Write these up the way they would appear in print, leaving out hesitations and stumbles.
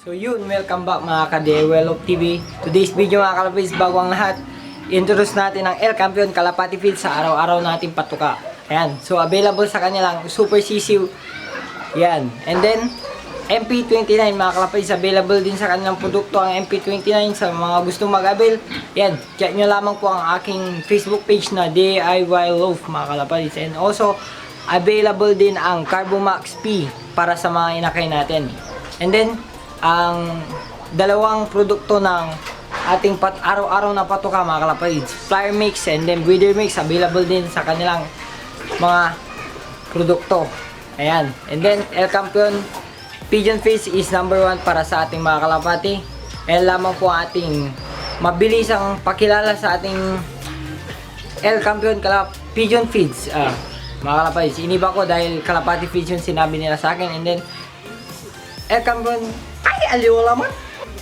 So yun, welcome back mga ka-Develop TV. Today's video mga kalapis, bago ang lahat, introduce natin ang El Campeon Kalapati Feed sa araw-araw nating patuka. Ayan, so available sa kanilang Super Sisiw. Yan, and then MP29 mga kalapis, available din sa kanilang produkto ang MP29 sa mga gustong mag-avail. Yan, check nyo lamang po ang aking Facebook page na DIY Loaf mga kalapis. And also, available din ang Carbomax P para sa mga inakay natin. And then, ang dalawang produkto ng ating araw-araw na patuka mga kalapatids, Flyer Mix and then Breeder Mix, available din sa kanilang mga produkto. Ayan, and then El Campeon Pigeon Feeds is number 1 para sa ating mga kalapati. Ayan lamang po ating mabilisang pakilala sa ating El Campeon Pigeon Feeds. Mga kalapatids, iniba ko dahil Kalapati Feeds yung sinabi nila sa akin. And then El Campeon, ay aliw naman,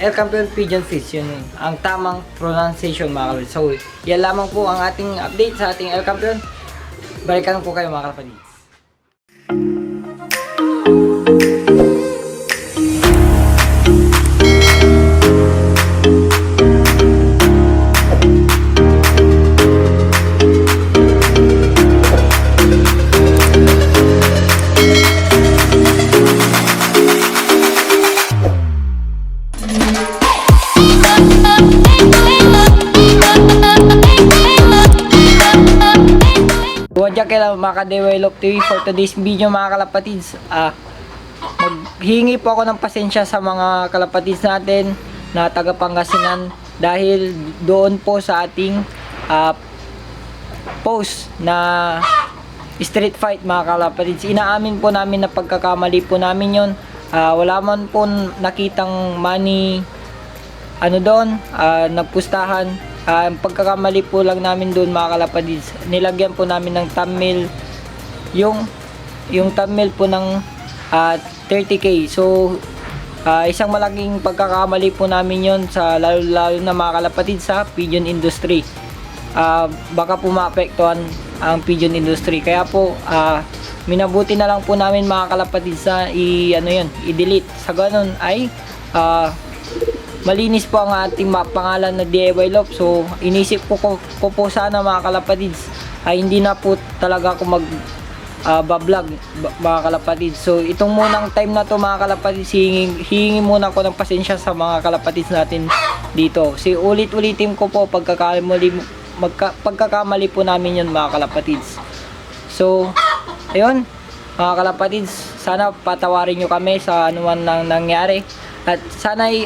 El Campeon Pigeon Feeds, yun ang tamang pronunciation mga kalapatids. So yan lamang po ang ating update sa ating El Campeon. Balikan ko kayo mga kalapatids. Wadya kayo mga ka-Develop TV for today's video mga kalapatids. Maghingi po ako ng pasensya sa mga kalapatids natin na taga Pangasinan dahil doon po sa ating post na street fight mga kalapatids. Inaamin po namin na pagkakamali po namin yon. Wala man po nakitang money doon, nagpustahan. Ang pagkakamali po lang namin doon mga kalapatids, nilagyan po namin ng thumbnail yung thumbnail po ng 30k. So isang malaking pagkakamali po namin yon sa lalo na mga kalapatids sa pigeon industry. Baka po maapektuhan ang pigeon industry, kaya po minabuti na lang po namin mga kalapatids na i-delete. Sa ganun ay malinis po ang ating pangalan na DIY Loaf. So inisip ko po sana mga kalapatids ay hindi na po talaga ako mag-vlog mga kalapatids. So itong munang time na to mga kalapatids, hihingi muna ako ng pasensya sa mga kalapatids natin dito. Si ulit-ulitin ko po pagkakamali po namin yun mga kalapatids. So ayun mga kalapatids, sana patawarin nyo kami sa anuman nang nangyari at sana ay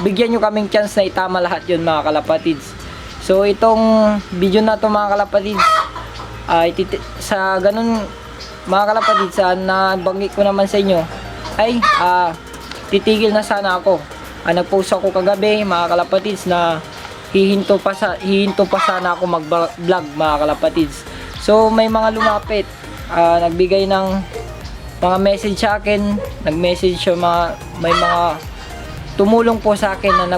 bigyan nyo kaming chance na itama lahat yun mga kalapatids. So itong video na to mga kalapatids, sa ganun mga kalapatids, nabanggit ko naman sa inyo ay titigil na sana ako. Nagpost ako kagabi mga kalapatids na hihinto pa sana ako mag-vlog mga kalapatids. So may mga lumapit, nagbigay ng mga message sa akin, nag-message may mga tumulong po sa akin na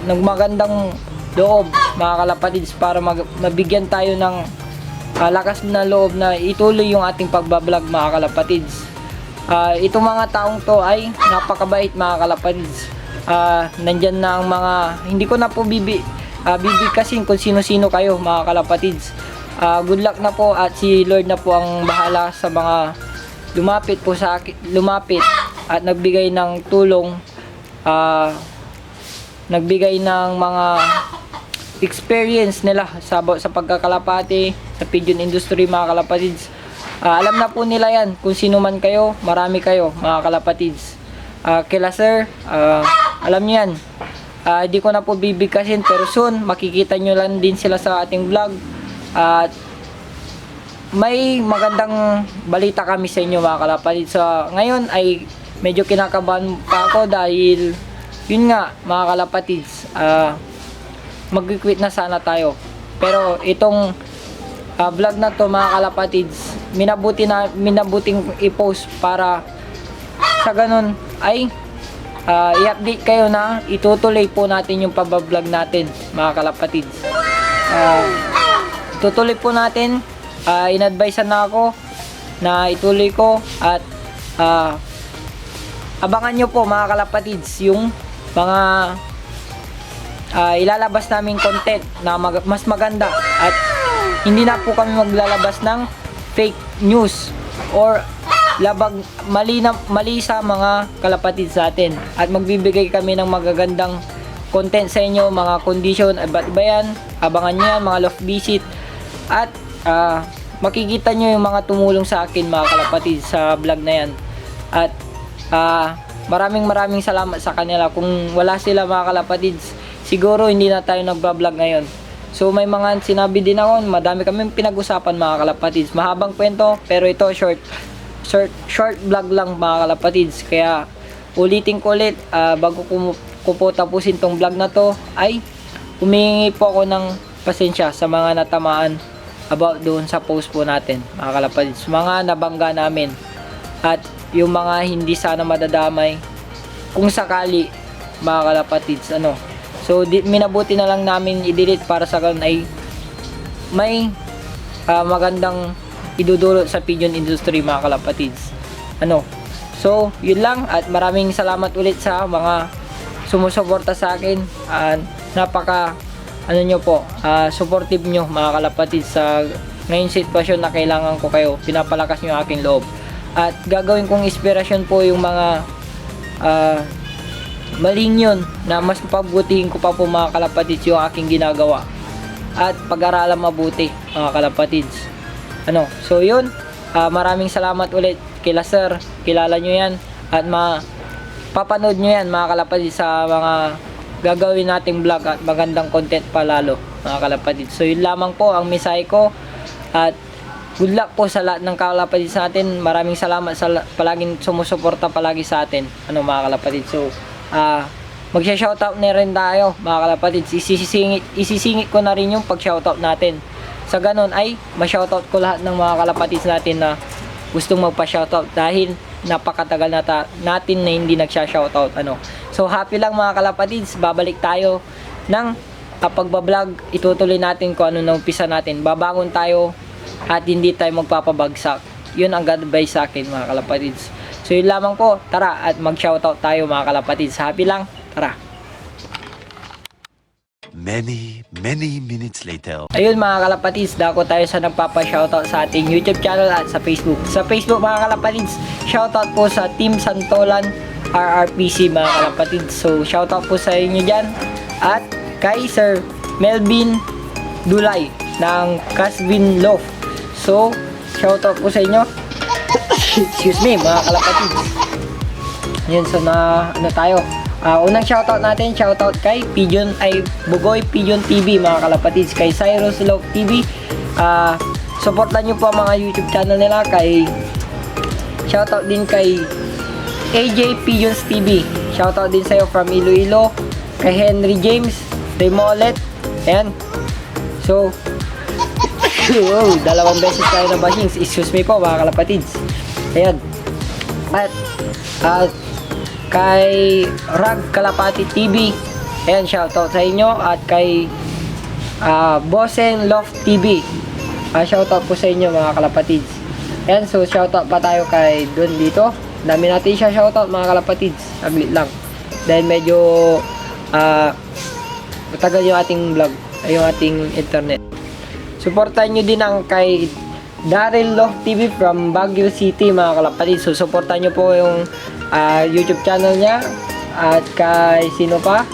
nagmagandang loob mga kalapatids para mabigyan tayo ng lakas na loob na ituloy yung ating pagbablog mga kalapatids. Itong mga taong to ay napakabait mga kalapatids. Nandyan na ang mga, hindi ko na po bibigkasin kung sino-sino kayo mga kalapatids. Good luck na po at si Lord na po ang bahala sa mga lumapit at nagbigay ng tulong, nagbigay ng mga experience nila sa pagkakalapati sa pigeon industry mga kalapatids. Alam na po nila yan kung sino man kayo, marami kayo mga kalapatids. Kila sir, alam niyo yan. Di ko na po bibigkasin pero soon makikita nyo lang din sila sa ating vlog. At may magandang balita kami sa inyo mga kalapatids. So ngayon ay medyo kinakabahan pa ako dahil yun nga mga kalapatids, mag-quit na sana tayo. Pero itong vlog na to mga kalapatids, minabuting i-post para sa ganun ay i-update kayo na itutuloy po natin yung pabablog natin mga kalapatids. Itutuloy po natin, in-advise na ako na ituloy ko at abangan nyo po mga kalapatids yung mga ilalabas naming content na mas maganda, at hindi na po kami maglalabas ng fake news or mali sa mga kalapatids natin, at magbibigay kami ng magagandang content sa inyo, mga condition, iba't iba yan. Abangan nyo yan mga loft visit, at makikita nyo yung mga tumulong sa akin mga kalapatids sa vlog na yan. At maraming salamat sa kanila. Kung wala sila mga kalapatids, siguro hindi na tayo nagbablog ngayon. So may mga sinabi din ako, madami kaming pinag-usapan mga kalapatids. Mahabang kwento, pero ito short vlog lang mga kalapatids. Kaya ulitin ko ulit, bago ko po tapusin tong vlog na to, ay humingi po ako ng pasensya sa mga natamaan about doon sa post po natin mga kalapatids, mga nabangga namin, at yung mga hindi sana madadamay kung sakali mga kalapatids. So minabuti na lang namin i-delete para sa ganun ay may magandang idudulot sa pigeon industry mga kalapatids. So yun lang, at maraming salamat ulit sa mga sumusuporta sa akin. Napaka nyo po, supportive nyo mga kalapatids sa ngayong sitwasyon na kailangan ko kayo. Pinapalakas nyo aking loob, at gagawin kong inspirasyon po yung mga maling yun, na mas pabutihin ko pa po mga kalapatids yung aking ginagawa, at pag-aralan mabuti mga kalapatids. So yun, maraming salamat ulit kila sir, kilala nyo yan, at papanood nyo yan mga kalapatids sa mga gagawin nating vlog, at magandang content pa lalo mga kalapatids. So yun lamang po ang mensahe ko, at good luck po sa lahat ng kalapatids natin. Maraming salamat sa palaging sumusuporta palagi sa atin mga kalapatids. So magsha-shoutout na rin tayo mga kalapatids. Isisingit ko na rin yung pag-shoutout natin. Sa ganun ay ma-shoutout ko lahat ng mga kalapatids natin na gustong magpa-shoutout, dahil napakatagal natin na hindi nagsha-shoutout. So happy lang mga kalapatids, babalik tayo ng pagbablog. Itutuloy natin kung ano na umpisa natin. Babangon tayo at hindi tayo magpapabagsak. Yun ang God-advice sa akin mga kalapatids. So yun lamang po, tara at mag-shoutout tayo mga kalapatids. Happy lang, tara. Many minutes later. Ayun mga kalapatids, dako tayo sa nagpapa-shoutout sa ating YouTube channel at sa Facebook. Sa Facebook mga kalapatids, shoutout po sa Team Santolan RRPC mga kalapatids. So shoutout po sa inyo dyan, at kay Sir Melvin Dulay ng Casvin Loft. So shoutout po sa inyo. Excuse me mga kalapatids. Yun, so tayo. Unang shoutout natin, shoutout kay Bugoy Pigeon TV mga kalapatids, kay Cyrus Love TV. Supportan nyo po ang mga YouTube channel nila. Shoutout din kay AJ Pigeons TV. Shoutout din sa'yo from Iloilo. Kay Henry James Remolet. Ayan. So dalawang beses tayo na bashing. Excuse me po mga kalapatids. Ayan. At kay Rag Kalapati TV, ayan, shoutout sa inyo. At kay Bosen Love TV, shoutout po sa inyo mga kalapatids. Ayan, so shoutout pa tayo kay Don dito. Dami natin siya shoutout mga kalapatids. Saglit lang, dahil medyo matagal yung ating vlog, yung ating internet. Supportan nyo din ang kay Daryl Love TV from Baguio City mga kalapatids. So supportan nyo po yung YouTube channel niya. At kay sino pa?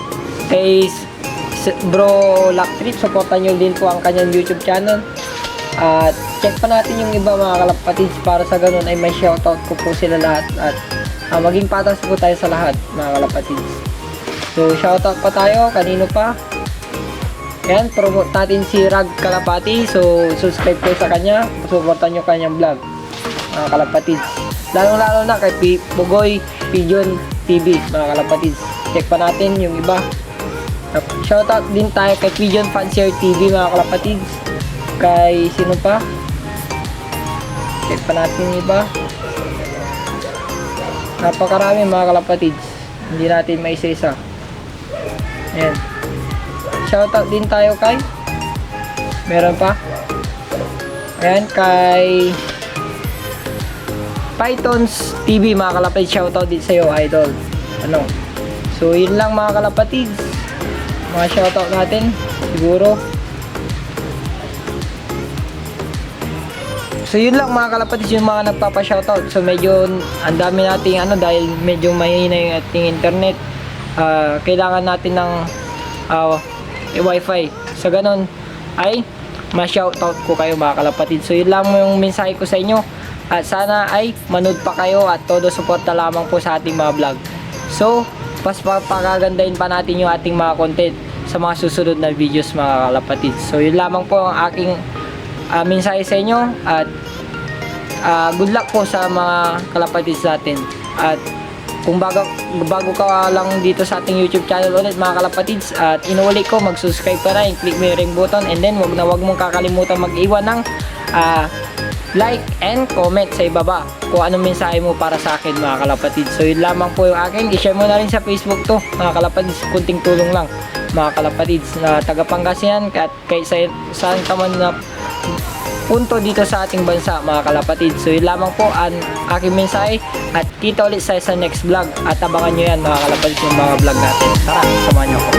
Kay Bro Laktrip, supportan nyo din po ang kanyang YouTube channel. At check pa natin yung iba mga kalapatids, para sa ganun ay may shoutout ko po sila lahat, at maging patas po tayo sa lahat mga kalapatids. So shoutout pa tayo, kanino pa? Ayan, promote natin si Rag Kalapati. So subscribe po sa kanya, supportan nyo kanyang vlog mga kalapatids. Lalong-lalo na kay Bugoy Pigeon TV mga kalapatids. Check pa natin yung iba. Shoutout din tayo kay Pigeon Fancier TV mga kalapatids. Kay sino pa? Check pa natin yung iba. Napakarami mga kalapatids, hindi natin maisa-isa. Ayan. Shoutout din tayo kay, meron pa? Ayan, kay Pythons TV mga kalapatids. Shoutout din sa'yo, idol. Ano? So yun lang mga kalapatids. Mga shoutout natin siguro. So yun lang mga kalapatids, yung mga nagpapa-shoutout. So medyo ang dami nating dahil medyo mahina yung ating internet. Kailangan natin ng wifi. Sa ganun ay ma-shoutout ko kayo mga kalapatids. So yun lang yung mensahe ko sa inyo. At sana ay manood pa kayo at todo suporta lamang po sa ating mga vlog. So pas pagagandahin pa natin yung ating mga content sa mga susunod na videos mga kalapatids. So yun lamang po ang aking mensahe sa inyo at good luck po sa mga kalapatids natin. At kung bago ka lang dito sa ating YouTube channel ulit mga kalapatids, at inuuli ko, mag-subscribe ka na, click mo yung ring button, and then wag mong kakalimutan mag-iwan ng like and comment sa ibaba kung anong mensahe mo para sa akin mga kalapatids. So yun lamang po yung akin. I-share mo na rin sa Facebook to mga kalapatids, kunting tulong lang mga kalapatids na taga Pangasinan at kay saan ka man na punto dito sa ating bansa mga kalapatids. So yun lamang po ang aking mensahe at kita ulit sa next vlog at abangan nyo yan mga kalapatids yung mga vlog natin. Tara, samahan nyo ako.